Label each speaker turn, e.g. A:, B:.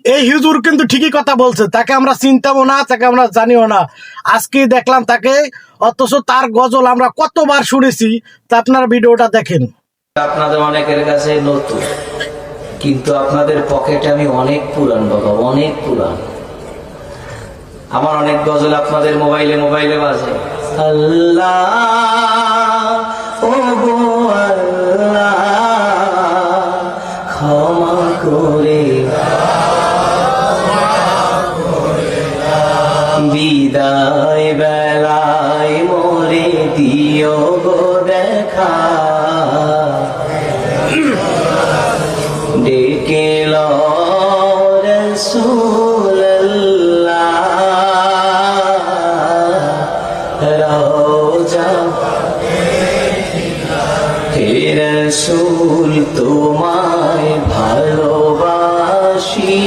A: এই হুজুর কিন্তু ঠিকই কথা বলছে, তাকে আমরা চিনতামও না, তাকে আমরা জানিও না, আজকে দেখলাম তাকে। অথচ তার গজল আমরা কতবার শুনেছি। তা আপনারা ভিডিওটা দেখেন।
B: আপনাদের অনেকের কাছে নতুন, কিন্তু আপনাদের পকেটে আমি অনেক পুরান বাবা, অনেক পুরান। আমার অনেক গজল আপনাদের মোবাইলে মোবাইলে বাজে। আল্লাহ ও গো আল্লাহ, ক্ষমা করে বিদায় বেলায় মোরে দিও গো দেখা, ডেকে লো রাসূলুল্লাহ, রওজা হে রাসূল তোমায় ভালোবাসি।